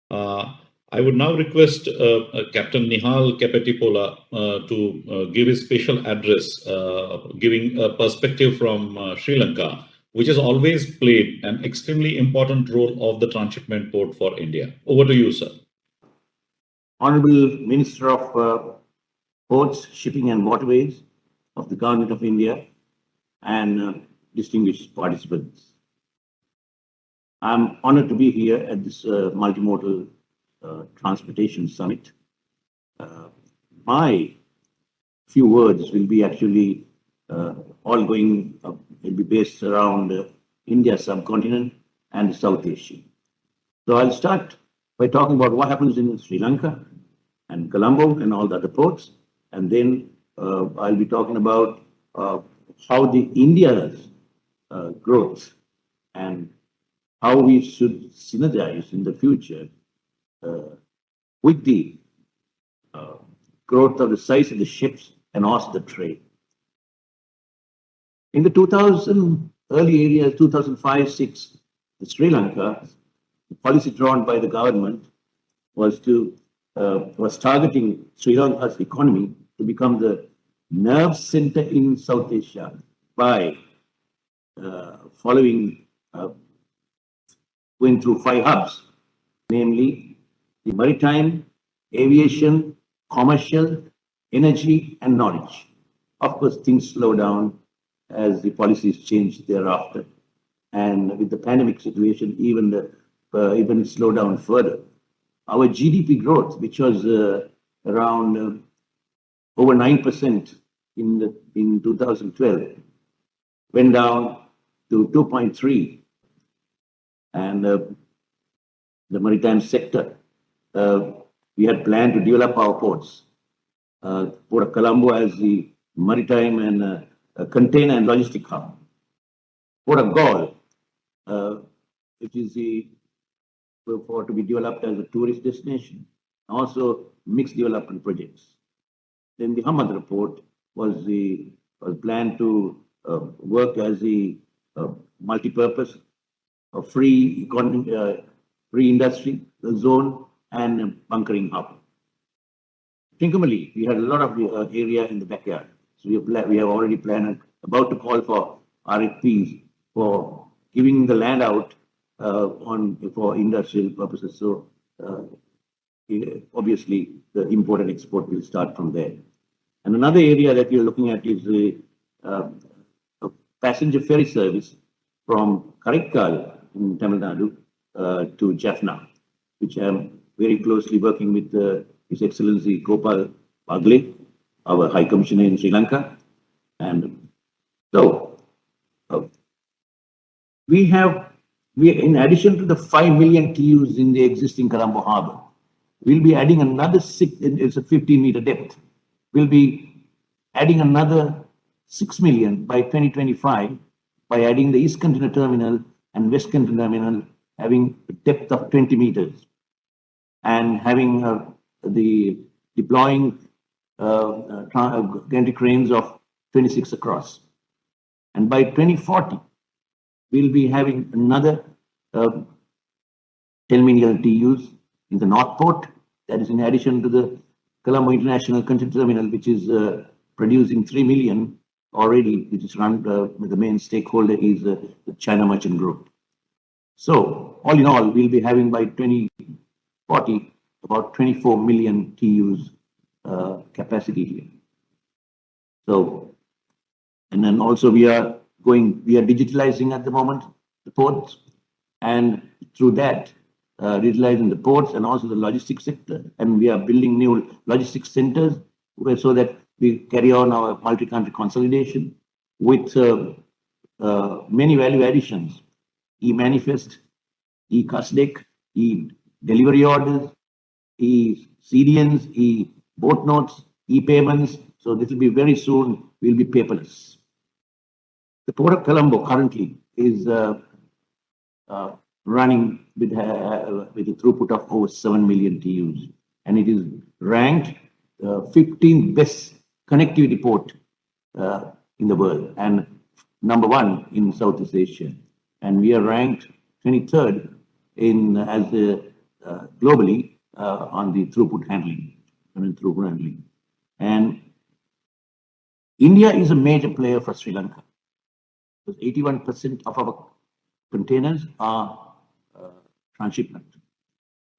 Uh, I would now request Captain Nihal Kepetipola to give his special address, giving a perspective from Sri Lanka, which has always played an extremely important role of the transshipment port for India. Over to you, sir. Honorable Minister of Ports, Shipping and Waterways of the Government of India, and distinguished participants. I'm honored to be here at this multimodal transportation summit. My few words will be actually all going, will be based around India subcontinent and South Asia. So I'll start by talking about what happens in Sri Lanka and Colombo and all the other ports. And then I'll be talking about how the India's growth and how we should synergize in the future with the growth of the size of the ships and also the trade. In the 2000 early areas, 2005-6, Sri Lanka, the policy drawn by the government was targeting Sri Lanka's economy to become the nerve center in South Asia by going through 5 hubs, namely the maritime, aviation, commercial, energy, and knowledge. Of course, things slow down as the policies change thereafter. And with the pandemic situation, even slow down further. Our GDP growth, which was around over 9% in 2012, went down to 2.3, and the maritime sector, we had planned to develop our ports. Port of Colombo as the maritime and container and logistic hub. Port of Galle, which is to be developed as a tourist destination, also mixed development projects. Then the Hamadra port was planned to work as a multi-purpose, a free industry zone and bunkering hub. Trincomalee, we had a lot of area in the backyard. So we have already planned, about to call for RFPs for giving the land out for industrial purposes. So obviously the import and export will start from there. And another area that we are looking at is a passenger ferry service from Karaikal in Tamil Nadu to Jaffna, which I am very closely working with His Excellency Gopal Bagle, our High Commissioner in Sri Lanka. And so we in addition to the 5 million TEUs in the existing Colombo Harbour, we'll be adding another it's a 15-meter depth. We'll be adding another 6 million by 2025 by adding the East Container Terminal and West Container Terminal having a depth of 20 meters and having the deploying gantry cranes of 26 across. And by 2040, we'll be having another 10 million TEUs in the North Port. That is in addition to the Colombo International Container Terminal, which is producing 3 million already, which is run with the main stakeholder is the China Merchant Group. So all in all, we'll be having by 2040 about 24 million TEUs capacity here. So, and then also we are digitalizing at the moment the ports, and through that digitalizing the ports and also the logistics sector, and we are building new logistics centers so that we carry on our multi-country consolidation with many value additions: e-manifest, e-cusdec, e-delivery orders, e-CDNs, e-boat notes, e-payments. So this will be very soon, will be paperless. The Port of Colombo currently is running with a throughput of over 7 million TEUs, and it is ranked 15th best connectivity port in the world and #1 in Southeast Asia. And we are ranked 23rd as the globally on the throughput handling. And India is a major player for Sri Lanka. 81% of our containers are transshipment.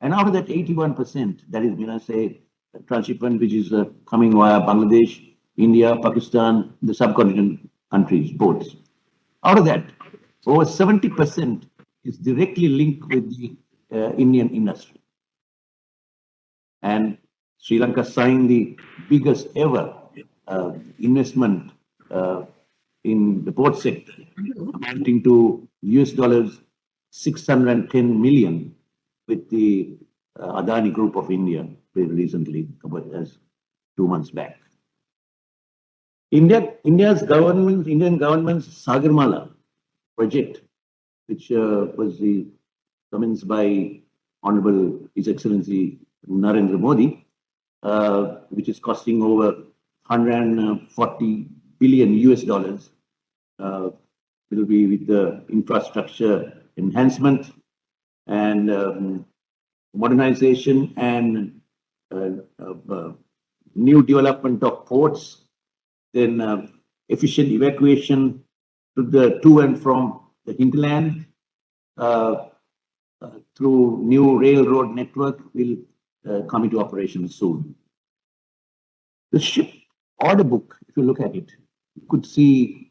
And out of that 81%, that is, when I say transshipment, which is coming via Bangladesh, India, Pakistan, the subcontinent countries, ports. Out of that, over 70% is directly linked with the Indian industry. And Sri Lanka signed the biggest ever investment in the port sector, amounting to US dollars 610 million with the Adani Group of India very recently, as 2 months back. Indian government's Sagarmala project, which was commenced by Honorable His Excellency Narendra Modi, which is costing over 140 billion US dollars, will be with the infrastructure enhancement and modernization and new development of ports, then efficient evacuation to and from the hinterland through new railroad network will come into operation soon. The ship order book, if you look at it, you could see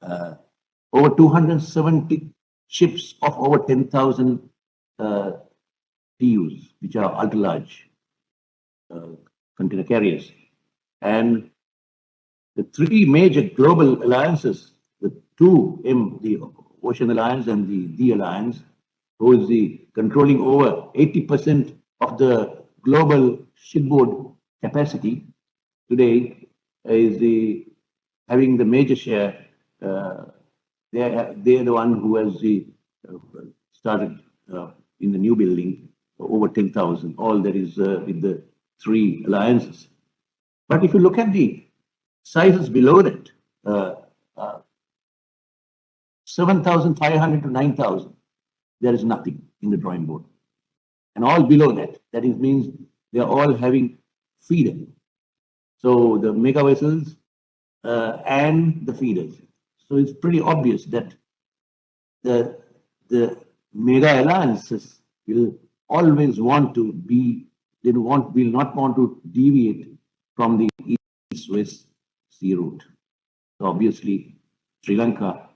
over 270 ships of over 10,000 TEUs, which are ultra large container carriers. And the three major global alliances, the the Ocean Alliance and the Alliance, who is the controlling over 80% of the global shipboard capacity today, is having the major share. They're the one who has started in the new building over 10,000. All that is with the three alliances. But if you look at the sizes below that, 7,500 to 9,000, there is nothing in the drawing board. And all below that, that is, means they are all having feeder. So the mega vessels and the feeders. So it's pretty obvious that the mega alliances will always want to be, will not want to deviate from the east-west sea route. So obviously, Sri Lanka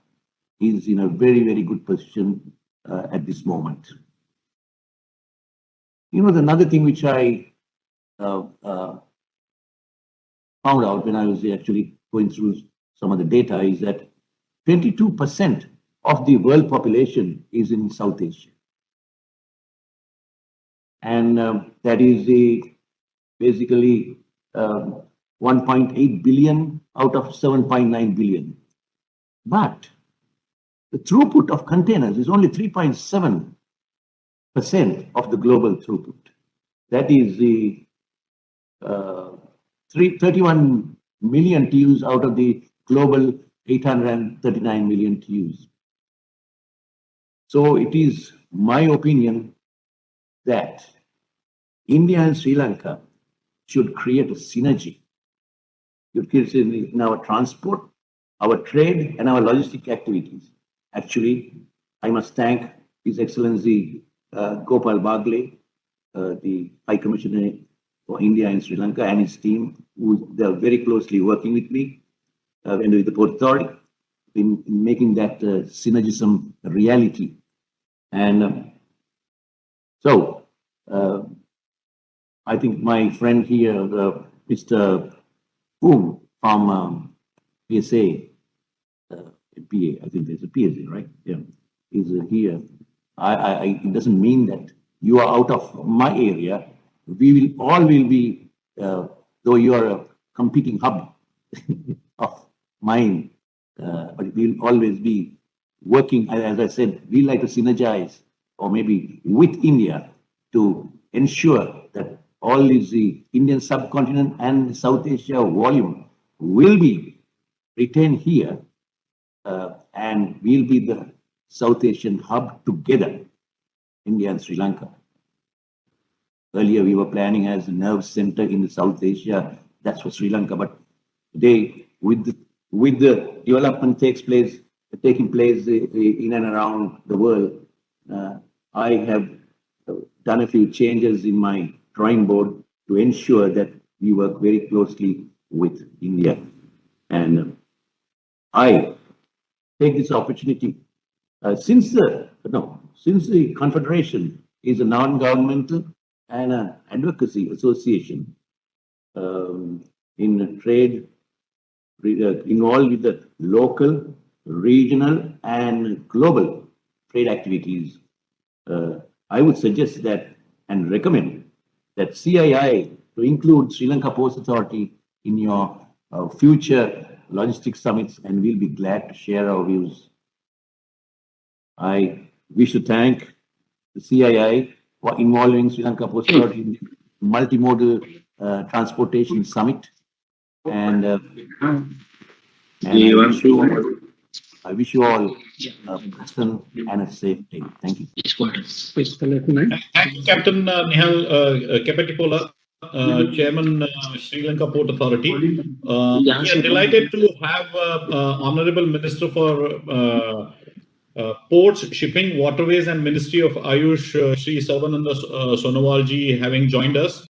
is in a very, very good position at this moment. You know, another thing which I found out when I was actually going through some of the data is that 22% of the world population is in South Asia. And that is basically 1.8 billion out of 7.9 billion. But the throughput of containers is only 3.7% of the global throughput. That is the 31 million TEUs out of the global 839 million TEUs. So it is my opinion that India and Sri Lanka should create a synergy. In our transport, our trade, and our logistic activities. Actually, I must thank His Excellency Gopal Bagle, the High Commissioner for India and Sri Lanka, and his team, who they are very closely working with me and with the Port Authority in making that synergism a reality. And I think my friend here, Mr. Poom from PSA, PA, I think there's a PSA, right? Yeah, is here. It doesn't mean that you are out of my area. We will be, though you are a competing hub of mine, but we will always be working, as I said, we like to synergize or maybe with India to ensure that all is the Indian subcontinent and South Asia volume will be retained here and will be the South Asian hub together, India and Sri Lanka. Earlier, we were planning as a nerve center in the South Asia. That's for Sri Lanka. But today, with the development taking place in and around the world, I have done a few changes in my drawing board to ensure that we work very closely with India. And I take this opportunity since the Confederation is a non-governmental and an advocacy association in trade involved with the local, regional, and global trade activities. I would suggest that and recommend that CII to include Sri Lanka Post Authority in your future logistics summits, and we'll be glad to share our views. I wish to thank the CII for involving Sri Lanka Post Authority in the multimodal transportation summit, and I wish you all a pleasant and a safe day. Thank you. Thank you, Captain Nihal Kepetipola, Chairman, Sri Lanka Port Authority. We are delighted to have Honorable Minister for Ports, Shipping, Waterways and Ministry of Ayush, Sri Sarvananda Sonowalji, having joined us.